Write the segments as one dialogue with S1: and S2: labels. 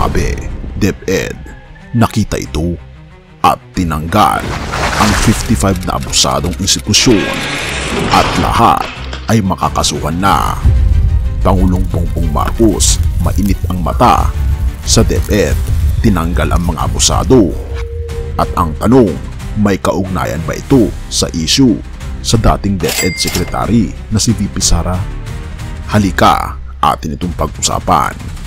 S1: Sinabi, DepEd, nakita ito at tinanggal ang 55 na abusadong institusyon at lahat ay makakasuhan na. Pangulong Bongbong Marcos, mainit ang mata. Sa DepEd, tinanggal ang mga abusado. At ang tanong, may kaugnayan ba ito sa issue sa dating DepEd Secretary na si VP Sara? Halika, atin itong pag-usapan.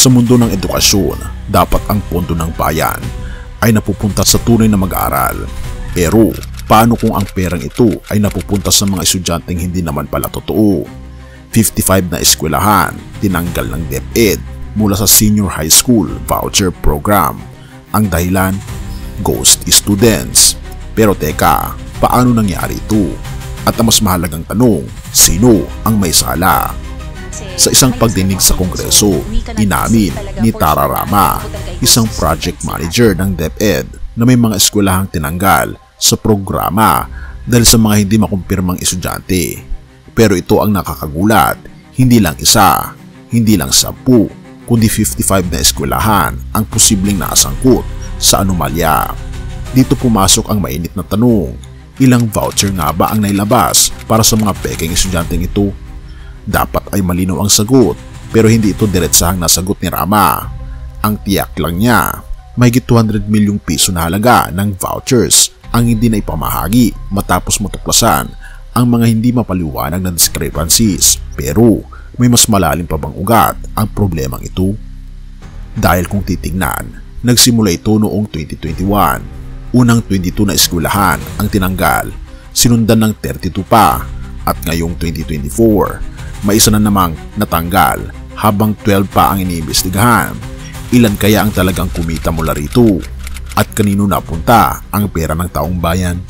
S1: Sa mundo ng edukasyon, dapat ang pondo ng bayan ay napupunta sa tunay na mag-aaral. Pero, paano kung ang perang ito ay napupunta sa mga estudyanteng hindi naman pala totoo? 55 na eskwelahan tinanggal ng DepEd mula sa senior high school voucher program. Ang dahilan, ghost students. Pero teka, paano nangyari ito? At ang mas mahalagang tanong, sino ang may sala? Sa isang pagdinig sa Kongreso, inamin ni Tara Rama, isang project manager ng DepEd, na may mga eskwelahang tinanggal sa programa dahil sa mga hindi makumpirmang estudyante. Pero ito ang nakakagulat, hindi lang isa, hindi lang 10, kundi 55 na eskwelahan ang posibleng nasangkot sa anomalya. Dito pumasok ang mainit na tanong, ilang voucher nga ba ang nailabas para sa mga pekeng estudyanteng ito? Dapat ay malinaw ang sagot, pero hindi ito diretsahang nasagot ni Rama. Ang tiyak lang niya, mahigit 200 milyong piso na halaga ng vouchers ang hindi na ipamahagi matapos matuklasan ang mga hindi mapaliwanag na discrepancies. Pero may mas malalim pa bang ugat ang problemang ito? Dahil kung titingnan, nagsimula ito noong 2021. Unang 22 na eskwelahan ang tinanggal, sinundan ng 32 pa, at ngayong 2024, may isa na namang natanggal habang 12 pa ang iniimbestigahan. Ilan kaya ang talagang kumita mula rito? At kanino napunta ang pera ng taong bayan?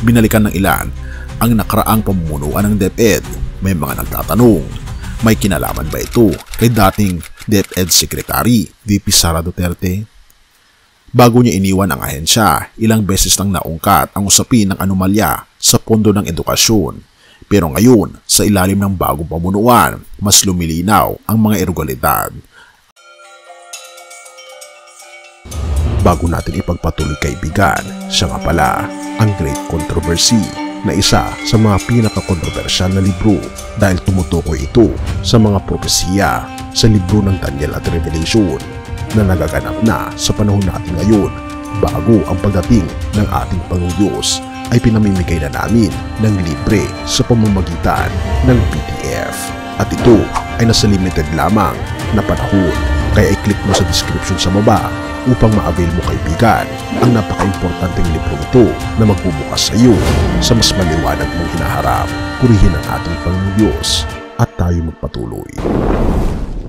S1: Binalikan ng ilan ang nakaraang pamumunuan ng DepEd. May mga nagtatanong, may kinalaman ba ito kay dating DepEd Secretary VP Sara Duterte? Bago niya iniwan ang ahensya, ilang beses nang naungkat ang usapin ng anomalya sa pondo ng edukasyon. Pero ngayon, sa ilalim ng bagong pamunuan, mas lumilinaw ang mga irregularidad. Bago natin ipagpatuloy kaibigan, siya nga pala ang Great Controversy na isa sa mga pinaka-kontrobersyal na libro dahil tumutukoy ito sa mga propesiya sa libro ng Daniel at Revelation na nagaganap na sa panahon natin ngayon bago ang pagdating ng ating Panginoong Diyos ay pinamimigay na namin ng libre sa pamamagitan ng PDF. At ito ay nasa limited lamang na panahon, kaya i-click mo sa description sa baba upang ma-avail mo kaibigan ang napaka-importanteng libro ito na magbubukas sa iyo sa mas maliwanag mong hinaharap. Purihin ang ating Panginoong Diyos at tayo magpatuloy.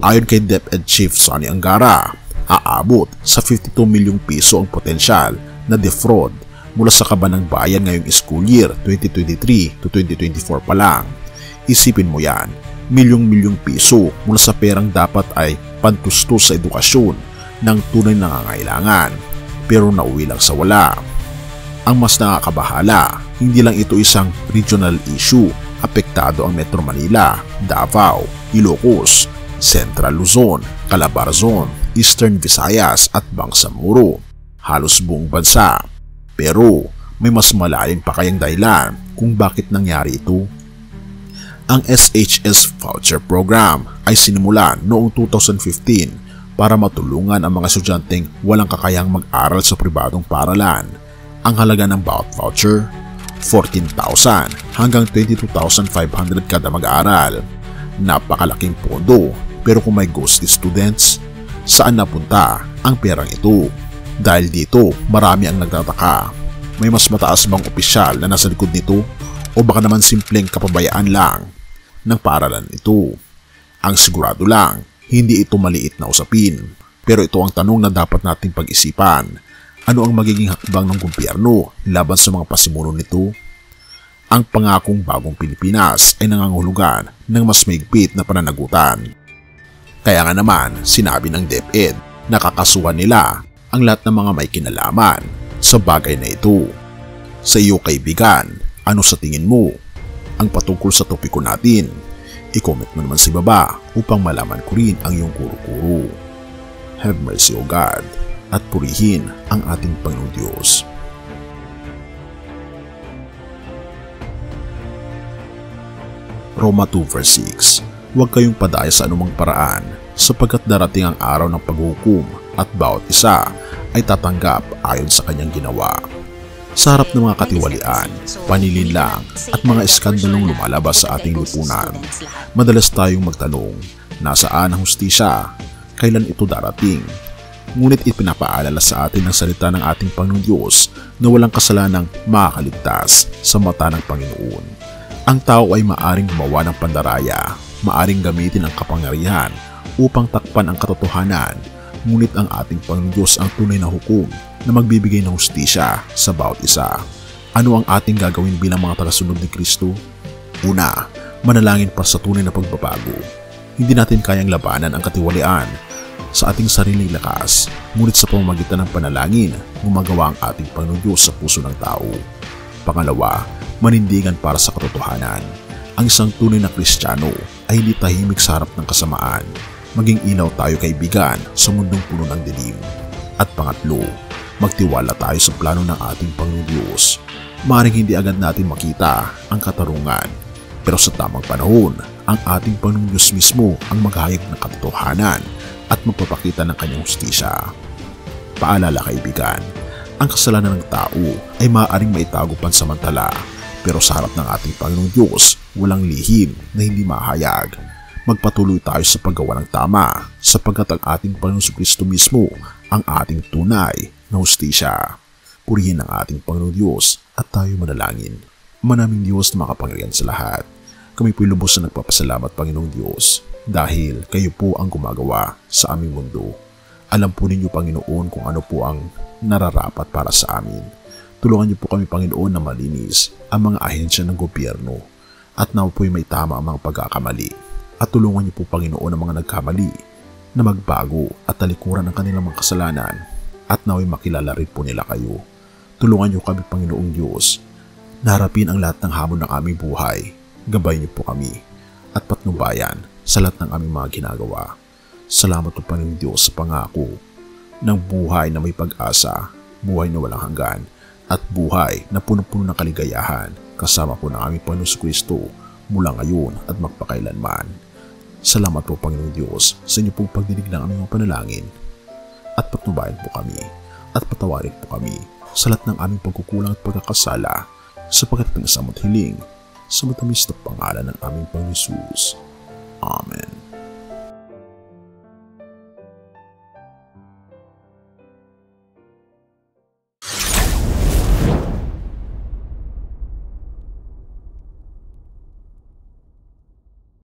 S1: Ayon kay DepEd Chief Sonny Angara, Aabot sa 52 milyong piso ang potensyal na defraud mula sa kaban ng bayan ngayong school year 2023 to 2024 pa lang. Isipin mo yan, milyong-milyong piso mula sa perang dapat ay pantustos sa edukasyon ng tunay na nangangailangan, pero nauwi lang sa wala. Ang mas nakakabahala, hindi lang ito isang regional issue, apektado ang Metro Manila, Davao, Ilocos, Central Luzon, Calabarzon, Eastern Visayas at Bangsamoro, halos buong bansa. Pero may mas malalim pa kayang dahilan kung bakit nangyari ito. Ang SHS Voucher Program ay sinimulan noong 2015 para matulungan ang mga estudyanteng walang kakayahang mag-aral sa pribadong paaralan. Ang halaga ng bawat voucher, 14,000 hanggang 22,500 kada mag-aaral. Napakalaking pondo, pero kung may ghost students, saan napunta ang perang ito? Dahil dito, marami ang nagtataka. May mas mataas bang opisyal na nasa likod nito o baka naman simpleng kapabayaan lang ng paaralan ito? Ang sigurado lang, hindi ito maliit na usapin. Pero ito ang tanong na dapat nating pag-isipan. Ano ang magiging hakbang ng gobyerno laban sa mga pasimuno nito? Ang pangakong bagong Pilipinas ay nangangahulugan ng mas maigpit na pananagutan. Kaya nga naman, sinabi ng DepEd na kakasuhan nila ang lahat ng mga may kinalaman sa bagay na ito. Sa iyo kaibigan, ano sa tingin mo ang patungkol sa topiko natin? I-comment mo naman sa baba upang malaman ko rin ang iyong kuro-kuro. Have mercy o God, at purihin ang ating Panginoong Diyos. Roma 2 verse 6. Huwag kayong padaya sa anumang paraan, sapagkat darating ang araw ng paghuhukom at bawat isa ay tatanggap ayon sa kanyang ginawa. Sa harap ng mga katiwalian, panilinlang at mga iskandalong lumalabas sa ating lipunan, madalas tayong magtanong, nasaan ang hustisya? Kailan ito darating? Ngunit ipinapaalala sa atin ng salita ng ating Panginoong Diyos na walang kasalanang makakaligtas sa mata ng Panginoon. Ang tao ay maaring gumawa ng pandaraya, maaring gamitin ang kapangyarihan upang takpan ang katotohanan, ngunit ang ating Panginoong Diyos ang tunay na hukom na magbibigay ng hustisya sa bawat isa. Ano ang ating gagawin bilang mga tagasunod ni Kristo? Una, manalangin para sa tunay na pagbabago. Hindi natin kayang labanan ang katiwalian sa ating sariling lakas, ngunit sa pamamagitan ng panalangin, gumagawa ang ating Panginoong Diyos sa puso ng tao. Pangalawa, manindigan para sa katotohanan. Ang isang tunay na Kristiyano ay hindi tahimik sa harap ng kasamaan. Maging ilaw tayo kaibigan sa mundong puno ng dilim. At pangatlo, magtiwala tayo sa plano ng ating Panginoong Diyos. Maaaring hindi agad natin makita ang katarungan, pero sa tamang panahon, ang ating Panginoong Diyos mismo ang maghahayag ng katotohanan at magpapakita ng kanyang hustisya. Paalala kaibigan, ang kasalanan ng tao ay maaaring maitago pansamantala, pero sa harap ng ating Panginoong Diyos, walang lihim na hindi mahayag. Magpatuloy tayo sa paggawa ng tama, sapagkat ang ating Panginoong Kristo mismo ang ating tunay na hustisya. Purihin ang ating Panginoong Diyos at tayo manalangin. Manaming Diyos na makapangyarihan sa lahat, kami po'y lubos na nagpapasalamat Panginoong Diyos, dahil kayo po ang gumagawa sa aming mundo. Alam po ninyo Panginoon kung ano po ang nararapat para sa amin. Tulungan niyo po kami Panginoon na malinis ang mga ahensya ng gobyerno at na po'y may tama ang mga pagkakamali. At tulungan niyo po Panginoon ang mga nagkamali na magbago at talikuran ang kanilang mga kasalanan at naway makilala rin po nila kayo. Tulungan niyo kami Panginoong Diyos na harapin ang lahat ng hamon ng aming buhay. Gabayan niyo po kami at patnubayan sa lahat ng aming mga ginagawa. Salamat po Panginoong Diyos sa pangako ng buhay na may pag-asa, buhay na walang hanggan, at buhay na puno-puno ng kaligayahan kasama po ng aming Panginoong Kristo mula ngayon at magpakailanman. Salamat po Panginoong Diyos sa inyo pong pagdinig ng aming mga panalangin at patnubayan po kami at patawarin po kami sa lahat ng aming pagkukulang at pagkakasala sapagkat ang isamot hiling sa matamis na pangalan ng aming Panginoong Jesus. Amen.